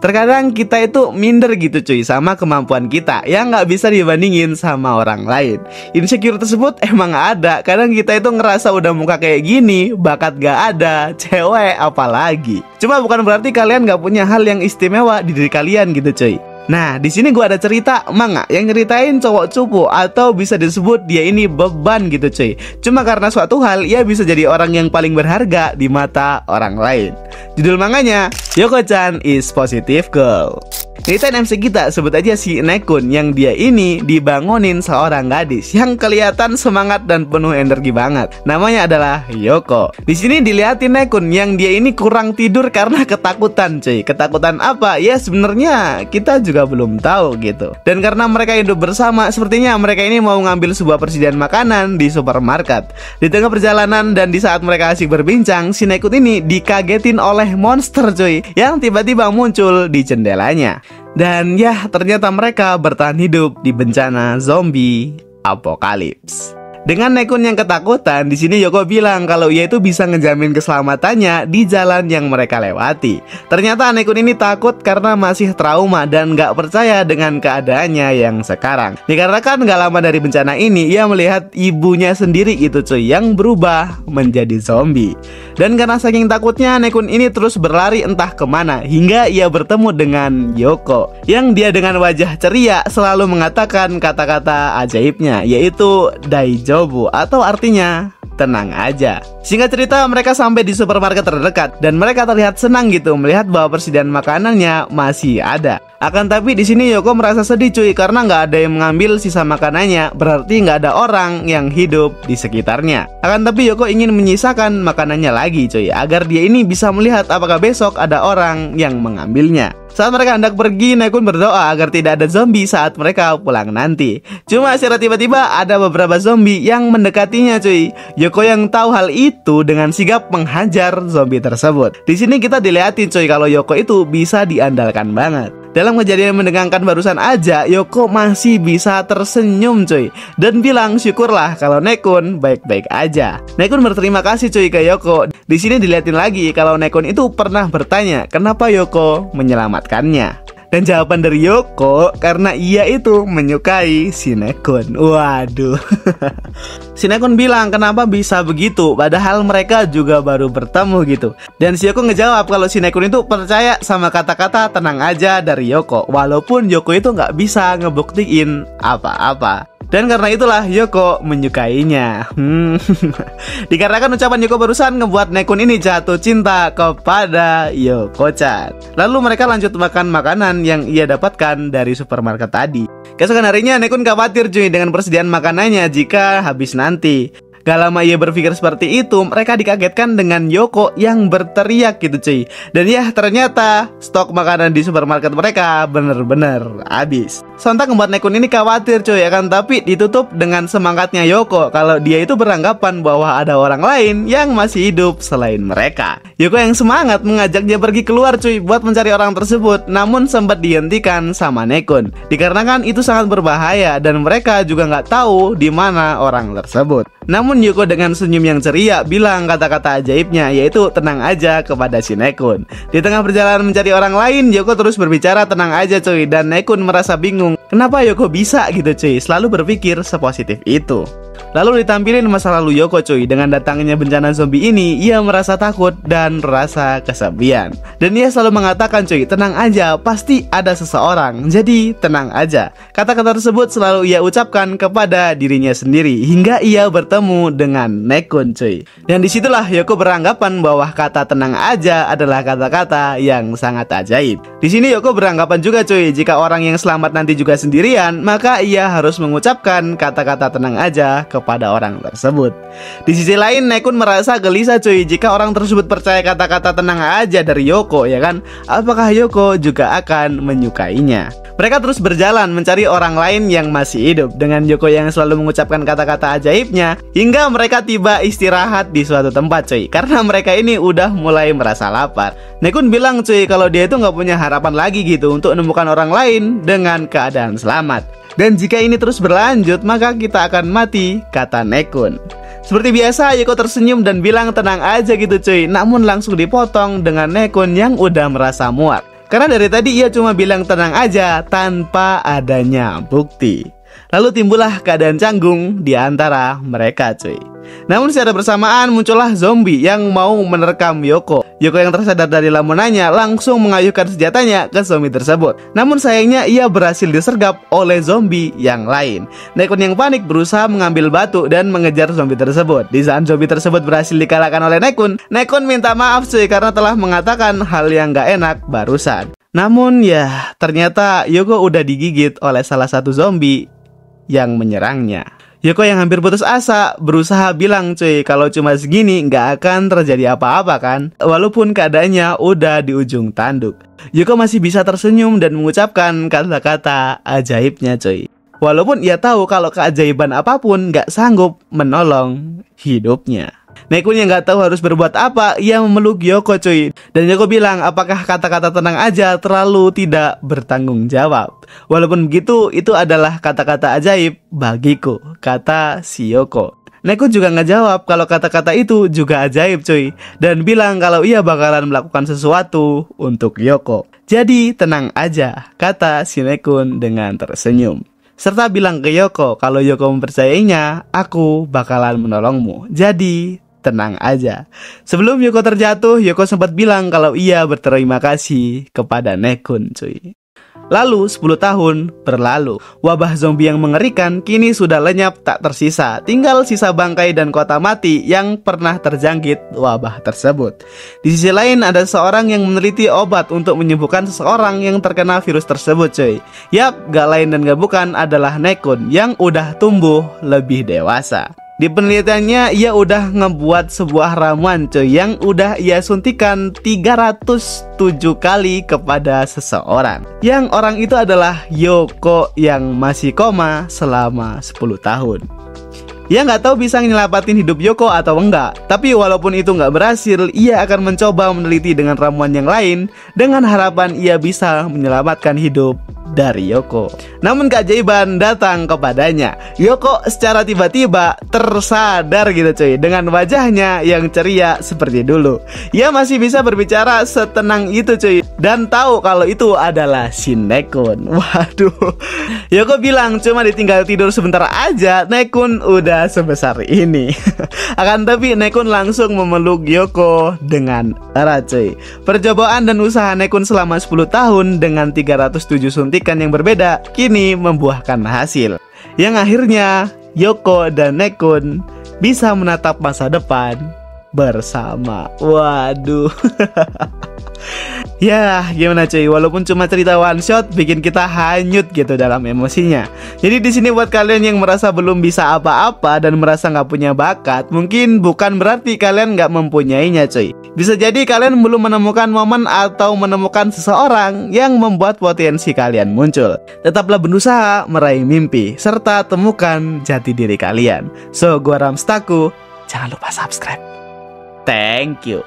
Terkadang kita itu minder gitu cuy sama kemampuan kita yang nggak bisa dibandingin sama orang lain. Insecure tersebut emang ada. Kadang kita itu ngerasa udah muka kayak gini, bakat gak ada, cewek apalagi. Cuma bukan berarti kalian nggak punya hal yang istimewa di diri kalian gitu cuy. Nah, di sini gue ada cerita manga yang nyeritain cowok cupu atau bisa disebut dia ini beban gitu cuy. Cuma karena suatu hal ia bisa jadi orang yang paling berharga di mata orang lain. Judul manganya Yoko-chan is Positive Girl. Ceritain MC kita, sebut aja si Nekun, yang dia ini dibangunin seorang gadis yang kelihatan semangat dan penuh energi banget. Namanya adalah Yoko. Di sini dilihatin Nekun yang dia ini kurang tidur karena ketakutan cuy. Ketakutan apa? Ya sebenarnya kita juga belum tahu gitu. Dan karena mereka hidup bersama, sepertinya mereka ini mau ngambil sebuah persediaan makanan di supermarket. Di tengah perjalanan dan di saat mereka asik berbincang, si Nekun ini dikagetin oleh monster cuy yang tiba-tiba muncul di jendelanya. Dan ya, ternyata mereka bertahan hidup di bencana zombie apokalips. Dengan Nekun yang ketakutan, di sini Yoko bilang kalau ia itu bisa ngejamin keselamatannya di jalan yang mereka lewati. Ternyata Nekun ini takut karena masih trauma dan gak percaya dengan keadaannya yang sekarang. Dikarenakan gak lama dari bencana ini, ia melihat ibunya sendiri itu cuy yang berubah menjadi zombie. Dan karena saking takutnya, Nekun ini terus berlari entah kemana hingga ia bertemu dengan Yoko, yang dia dengan wajah ceria selalu mengatakan kata-kata ajaibnya, yaitu Daijo, atau artinya tenang aja. Singkat cerita, mereka sampai di supermarket terdekat dan mereka terlihat senang gitu melihat bahwa persediaan makanannya masih ada. Akan tapi di sini Yoko merasa sedih cuy karena nggak ada yang mengambil sisa makanannya, berarti nggak ada orang yang hidup di sekitarnya. Akan tapi Yoko ingin menyisakan makanannya lagi cuy agar dia ini bisa melihat apakah besok ada orang yang mengambilnya. Saat mereka hendak pergi, Nekun berdoa agar tidak ada zombie saat mereka pulang nanti. Cuma secara tiba-tiba ada beberapa zombie yang mendekatinya cuy. Yoko yang tahu hal itu dengan sigap menghajar zombie tersebut. Di sini kita dilihatin cuy kalau Yoko itu bisa diandalkan banget. Dalam kejadian yang menegangkan barusan aja, Yoko masih bisa tersenyum cuy dan bilang syukurlah kalau Nekun baik-baik aja. Nekun berterima kasih cuy ke Yoko. Di sini dilihatin lagi kalau Nekun itu pernah bertanya kenapa Yoko menyelamatkannya. Dan jawaban dari Yoko karena ia itu menyukai si Nekun. Waduh. Si Nekun bilang kenapa bisa begitu padahal mereka juga baru bertemu gitu. Dan si Yoko ngejawab kalau si Nekun itu percaya sama kata-kata tenang aja dari Yoko, walaupun Yoko itu nggak bisa ngebuktiin apa-apa. Dan karena itulah Yoko menyukainya. Dikarenakan ucapan Yoko barusan ngebuat Nekun ini jatuh cinta kepada Yoko-chan. Lalu mereka lanjut makan makanan yang ia dapatkan dari supermarket tadi. Keesokan harinya Nekun khawatir cuy dengan persediaan makanannya jika habis nanti. Gak lama ia berpikir seperti itu, mereka dikagetkan dengan Yoko yang berteriak gitu cuy. Dan ya ternyata stok makanan di supermarket mereka bener-bener habis. Sontak membuat Nekun ini khawatir cuy, akan tapi ditutup dengan semangatnya Yoko kalau dia itu beranggapan bahwa ada orang lain yang masih hidup selain mereka. Yoko yang semangat mengajak dia pergi keluar cuy buat mencari orang tersebut, namun sempat dihentikan sama Nekun dikarenakan itu sangat berbahaya dan mereka juga nggak tahu di mana orang tersebut. Namun Yoko dengan senyum yang ceria bilang kata-kata ajaibnya, yaitu tenang aja kepada si Nekun. Di tengah perjalanan mencari orang lain, Yoko terus berbicara tenang aja cuy, dan Nekun merasa bingung kenapa Yoko bisa gitu cuy, selalu berpikir sepositif itu. Lalu ditampilin masa lalu Yoko cuy. Dengan datangnya bencana zombie ini, ia merasa takut dan rasa kesepian. Dan ia selalu mengatakan cuy, tenang aja, pasti ada seseorang, jadi tenang aja. Kata-kata tersebut selalu ia ucapkan kepada dirinya sendiri hingga ia bertemu dengan Nekun cuy. Dan disitulah Yoko beranggapan bahwa kata tenang aja adalah kata-kata yang sangat ajaib. Di sini Yoko beranggapan juga cuy, jika orang yang selamat nanti juga sendirian, maka ia harus mengucapkan kata-kata tenang aja kepada orang tersebut. Di sisi lain, Nekun merasa gelisah cuy jika orang tersebut percaya kata-kata tenang aja dari Yoko, ya kan? Apakah Yoko juga akan menyukainya? Mereka terus berjalan mencari orang lain yang masih hidup dengan Yoko yang selalu mengucapkan kata-kata ajaibnya hingga mereka tiba istirahat di suatu tempat cuy, karena mereka ini udah mulai merasa lapar. Nekun bilang cuy kalau dia itu nggak punya harapan lagi gitu untuk menemukan orang lain dengan keadaan selamat. Dan jika ini terus berlanjut, maka kita akan mati, kata Nekun. Seperti biasa, Yoko tersenyum dan bilang tenang aja gitu cuy. Namun langsung dipotong dengan Nekun yang udah merasa muak. Karena dari tadi ia cuma bilang tenang aja tanpa adanya bukti. Lalu timbullah keadaan canggung di antara mereka cuy. Namun secara bersamaan muncullah zombie yang mau menerkam Yoko. Yoko yang tersadar dari lamunannya langsung mengayuhkan senjatanya ke zombie tersebut. Namun sayangnya ia berhasil disergap oleh zombie yang lain. Nekun yang panik berusaha mengambil batu dan mengejar zombie tersebut. Di saat zombie tersebut berhasil dikalahkan oleh Nekun, Nekun minta maaf cuy karena telah mengatakan hal yang gak enak barusan. Namun ya ternyata Yoko udah digigit oleh salah satu zombie yang menyerangnya. Yoko yang hampir putus asa berusaha bilang cuy kalau cuma segini nggak akan terjadi apa-apa kan, walaupun keadaannya udah di ujung tanduk. Yoko masih bisa tersenyum dan mengucapkan kata-kata ajaibnya cuy, walaupun ia tahu kalau keajaiban apapun nggak sanggup menolong hidupnya. Nekun yang gak tahu harus berbuat apa, ia memeluk Yoko cuy. Dan Yoko bilang apakah kata-kata tenang aja terlalu tidak bertanggung jawab. Walaupun begitu, itu adalah kata-kata ajaib bagiku, kata si Yoko. Nekun juga gak jawab kalau kata-kata itu juga ajaib cuy, dan bilang kalau ia bakalan melakukan sesuatu untuk Yoko. Jadi tenang aja, kata si Nekun dengan tersenyum. Serta bilang ke Yoko kalau Yoko mempercayainya, aku bakalan menolongmu. Jadi tenang aja. Sebelum Yoko terjatuh, Yoko sempat bilang kalau ia berterima kasih kepada Nekun cuy. Lalu 10 tahun berlalu. Wabah zombie yang mengerikan kini sudah lenyap tak tersisa. Tinggal sisa bangkai dan kota mati yang pernah terjangkit wabah tersebut. Di sisi lain ada seorang yang meneliti obat untuk menyembuhkan seseorang yang terkena virus tersebut cuy. Yap, gak lain dan gak bukan adalah Nekun yang udah tumbuh lebih dewasa. Di penelitiannya ia udah ngebuat sebuah ramuan cuy yang udah ia suntikan 307 kali kepada seseorang. Yang orang itu adalah Yoko yang masih koma selama 10 tahun. Ia nggak tahu bisa nyelamatin hidup Yoko atau enggak. Tapi walaupun itu nggak berhasil, ia akan mencoba meneliti dengan ramuan yang lain dengan harapan ia bisa menyelamatkan hidup dari Yoko. Namun keajaiban datang kepadanya. Yoko secara tiba-tiba tersadar gitu cuy, dengan wajahnya yang ceria seperti dulu. Ia masih bisa berbicara setenang itu cuy, dan tahu kalau itu adalah si Nekun. Waduh. Yoko bilang cuma ditinggal tidur sebentar aja Nekun udah sebesar ini. Akan tapi Nekun langsung memeluk Yoko dengan erat cuy. Percobaan dan usaha Nekun selama 10 tahun dengan 307 suntikan yang berbeda kini membuahkan hasil, yang akhirnya Yoko dan Nekun bisa menatap masa depan bersama. Waduh. Ya gimana cuy, walaupun cuma cerita one shot bikin kita hanyut gitu dalam emosinya. Jadi di sini buat kalian yang merasa belum bisa apa-apa dan merasa nggak punya bakat, mungkin bukan berarti kalian nggak mempunyainya cuy. Bisa jadi kalian belum menemukan momen atau menemukan seseorang yang membuat potensi kalian muncul. Tetaplah berusaha meraih mimpi serta temukan jati diri kalian. So gua Ramstaku, jangan lupa subscribe. Thank you.